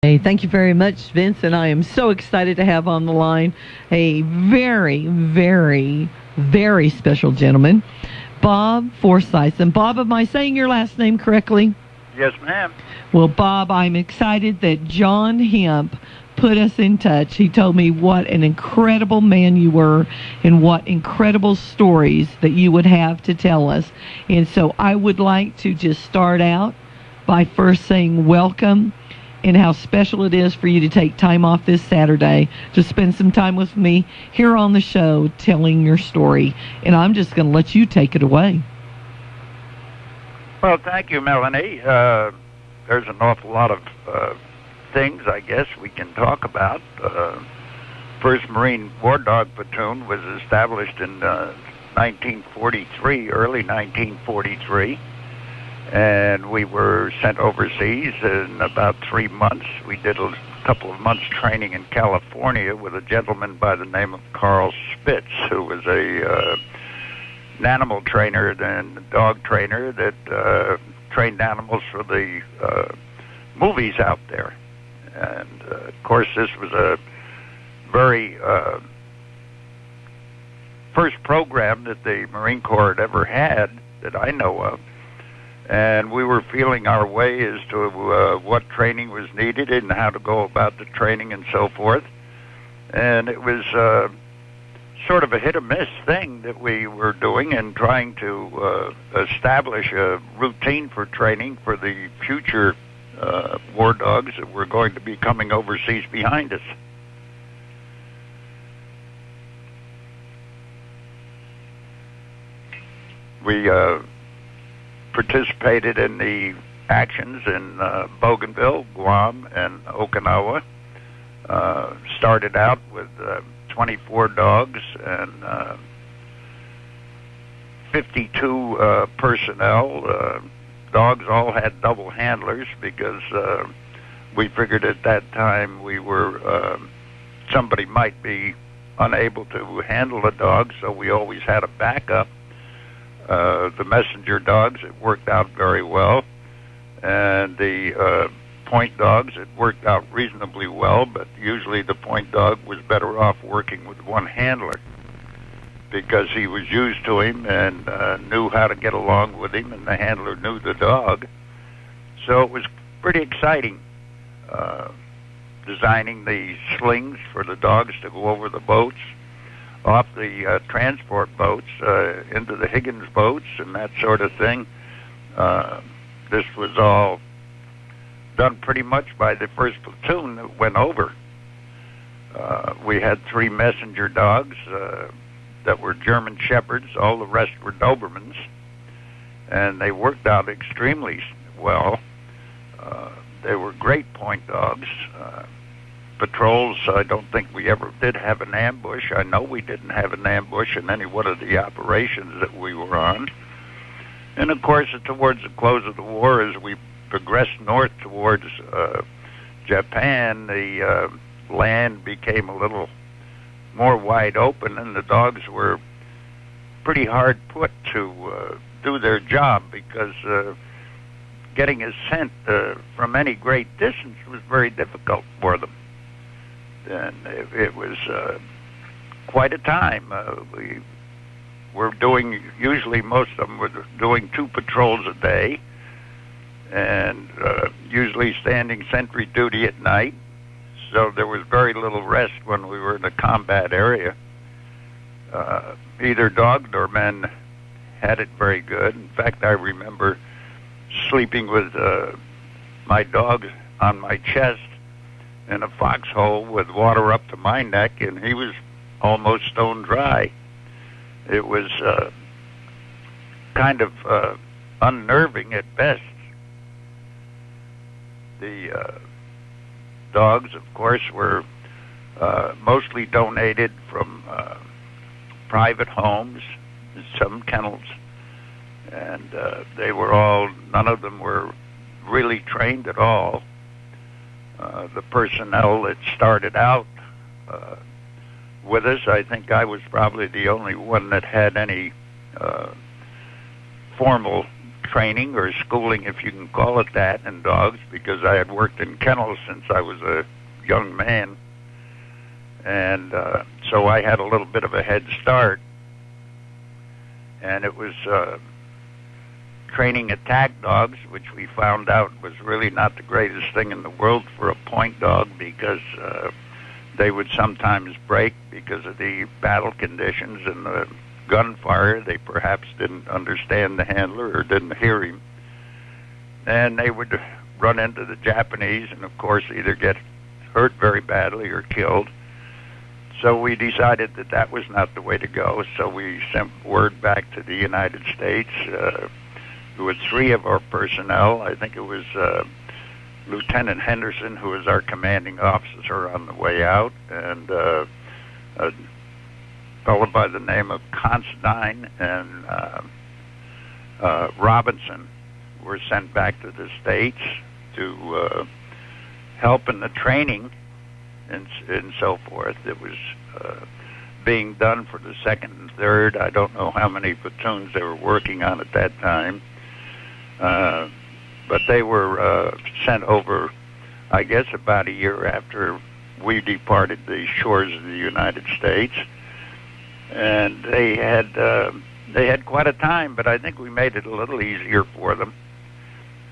Hey, thank you very much, Vince, and I am so excited to have on the line a very, very, very special gentleman, Bob Forsyth. And Bob, am I saying your last name correctly? Yes, ma'am. Well, Bob, I'm excited that John Hemp put us in touch. He told me what an incredible man you were and what incredible stories that you would have to tell us. And so I would like to just start out by first saying welcome and how special it is for you to take time off this Saturday to spend some time with me here on the show telling your story. And I'm just going to let you take it away. Well, thank you, Melanie. There's an awful lot of things, I guess, we can talk about. First Marine War Dog Platoon was established in 1943, early 1943. And we were sent overseas in about 3 months. We did a couple of months training in California with a gentleman by the name of Carl Spitz, who was an animal trainer and dog trainer that trained animals for the movies out there. And, of course, this was a very first program that the Marine Corps had ever had that I know of. And we were feeling our way as to what training was needed and how to go about the training and so forth. And it was sort of a hit-or-miss thing that we were doing and trying to establish a routine for training for the future war dogs that were going to be coming overseas behind us. We participated in the actions in Bougainville, Guam, and Okinawa. Started out with 24 dogs and 52 personnel. Dogs all had double handlers because we figured at that time we were somebody might be unable to handle a dog, so we always had a backup. The messenger dogs, it worked out very well, and the point dogs, it worked out reasonably well, but usually the point dog was better off working with one handler because he was used to him and knew how to get along with him, and the handler knew the dog. So it was pretty exciting designing the slings for the dogs to go over the boats, off the transport boats, into the Higgins boats and that sort of thing. This was all done pretty much by the first platoon that went over. We had 3 messenger dogs that were German Shepherds. All the rest were Dobermans, and they worked out extremely well. They were great point dogs. Patrols, I don't think we ever did have an ambush. I know we didn't have an ambush in any one of the operations that we were on. And, of course, towards the close of the war, as we progressed north towards Japan, the land became a little more wide open, and the dogs were pretty hard put to do their job because getting a scent from any great distance was very difficult for them. And it was quite a time. We were doing, usually most of them were doing 2 patrols a day, and usually standing sentry duty at night. So there was very little rest when we were in a combat area. Either dog or men had it very good. In fact, I remember sleeping with my dog on my chest in a foxhole with water up to my neck, and he was almost stone dry. It was kind of unnerving at best. The dogs, of course, were mostly donated from private homes, some kennels, and they were all, none of them were really trained at all. The personnel that started out with us, I think I was probably the only one that had any formal training or schooling, if you can call it that, in dogs, because I had worked in kennels since I was a young man. And so I had a little bit of a head start. And it was training attack dogs, which we found out was really not the greatest thing in the world for a point dog, because they would sometimes break because of the battle conditions and the gunfire. They perhaps didn't understand the handler or didn't hear him. And they would run into the Japanese and, of course, either get hurt very badly or killed. So we decided that that was not the way to go. So we sent word back to the United States with 3 of our personnel. I think it was Lieutenant Henderson, who was our commanding officer on the way out, and a fellow by the name of Constantine and Robinson were sent back to the States to help in the training and so forth. It was being done for the 2nd and 3rd. I don't know how many platoons they were working on at that time. But they were sent over, I guess, about a year after we departed the shores of the United States. And they had quite a time, but I think we made it a little easier for them.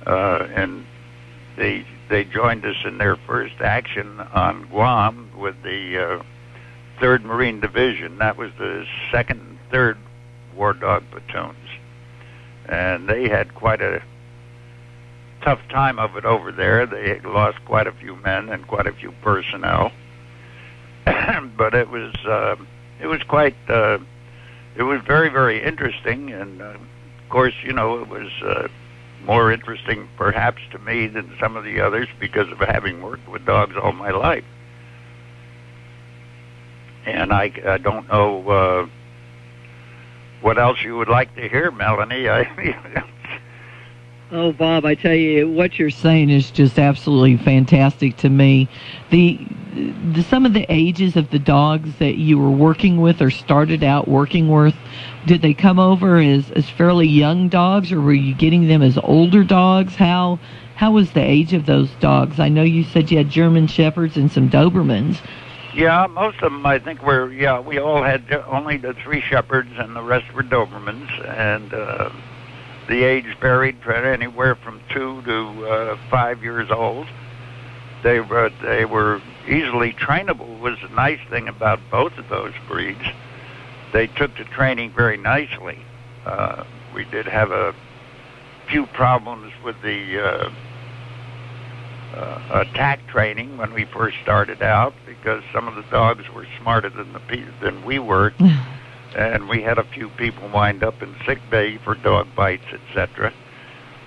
And they joined us in their first action on Guam with the 3rd Marine Division. That was the 2nd and 3rd War Dog platoons. And they had quite a tough time of it over there. They lost quite a few men and quite a few personnel. But it was quite, it was very, very interesting. And, of course, you know, it was more interesting perhaps to me than some of the others because of having worked with dogs all my life. And I don't know what else you would like to hear, Melanie. Oh, Bob, I tell you, what you're saying is just absolutely fantastic to me. Some of the ages of the dogs that you were working with or started out working with, did they come over as fairly young dogs, or were you getting them as older dogs? How was the age of those dogs? I know you said you had German Shepherds and some Dobermans. Yeah, most of them, I think, we all had only the 3 Shepherds and the rest were Dobermans, and the age varied from anywhere from 2 to 5 years old. They were easily trainable. Was the nice thing about both of those breeds. They took to training very nicely. We did have a few problems with the attack training when we first started out, because some of the dogs were smarter than we were. And we had a few people wind up in sick bay for dog bites, etc.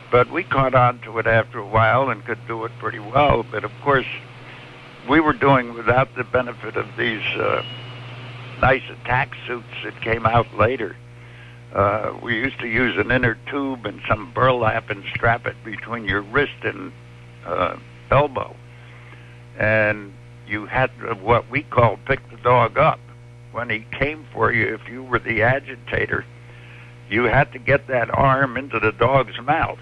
But we caught on to it after a while and could do it pretty well. But, of course, we were doing without the benefit of these nice attack suits that came out later. We used to use an inner tube and some burlap and strap it between your wrist and elbow. And you had to, what we call, pick the dog up. When he came for you, if you were the agitator, you had to get that arm into the dog's mouth,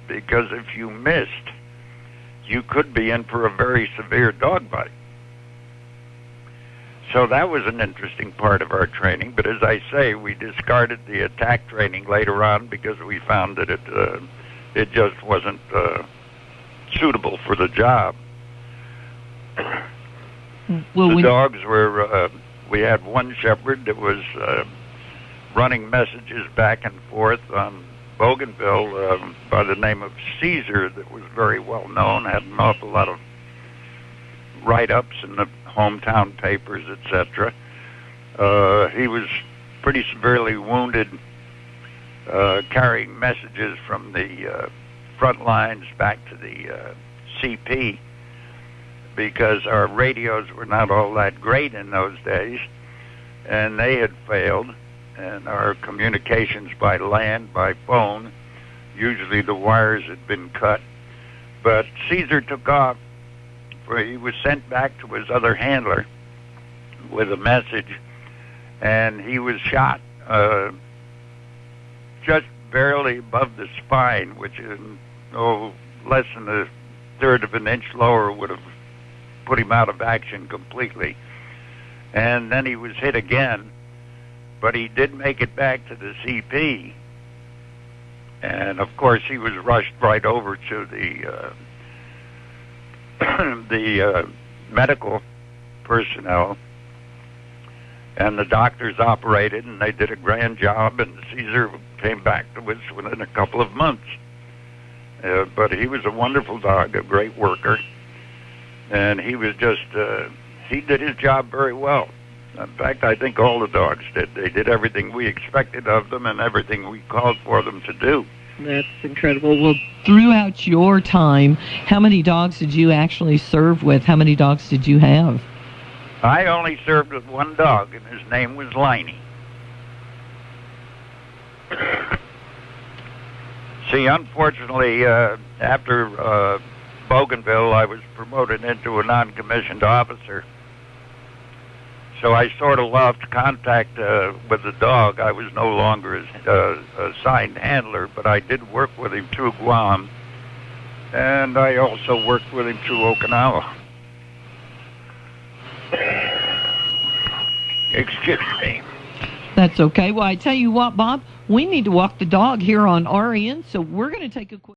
because if you missed, you could be in for a very severe dog bite. So that was an interesting part of our training, but as I say, we discarded the attack training later on because we found that it just wasn't suitable for the job. Well, the dogs were... we had one shepherd that was running messages back and forth on Bougainville by the name of Caesar, that was very well known, had an awful lot of write-ups in the hometown papers, etc. He was pretty severely wounded carrying messages from the front lines back to the CP, because our radios were not all that great in those days, and they had failed, and our communications by land, by phone, usually the wires had been cut. But Caesar took off. He was sent back to his other handler with a message, and he was shot just barely above the spine, which is less than a third of an inch lower would have put him out of action completely. And then he was hit again, but he did make it back to the CP. And of course, he was rushed right over to the the medical personnel, and the doctors operated, and they did a grand job, and Caesar came back to us within a couple of months. But he was a wonderful dog, a great worker, and he was just, he did his job very well. In fact, I think all the dogs did. They did everything we expected of them and everything we called for them to do. That's incredible. Well, throughout your time, how many dogs did you actually serve with? How many dogs did you have? I only served with one dog, and his name was Liney. See, unfortunately, after Bougainville, I was promoted into a non-commissioned officer. So I sort of lost contact with the dog. I was no longer a assigned handler, but I did work with him through Guam, and I also worked with him through Okinawa. Excuse me. That's okay. Well, I tell you what, Bob, we need to walk the dog here on REN, so we're going to take a quick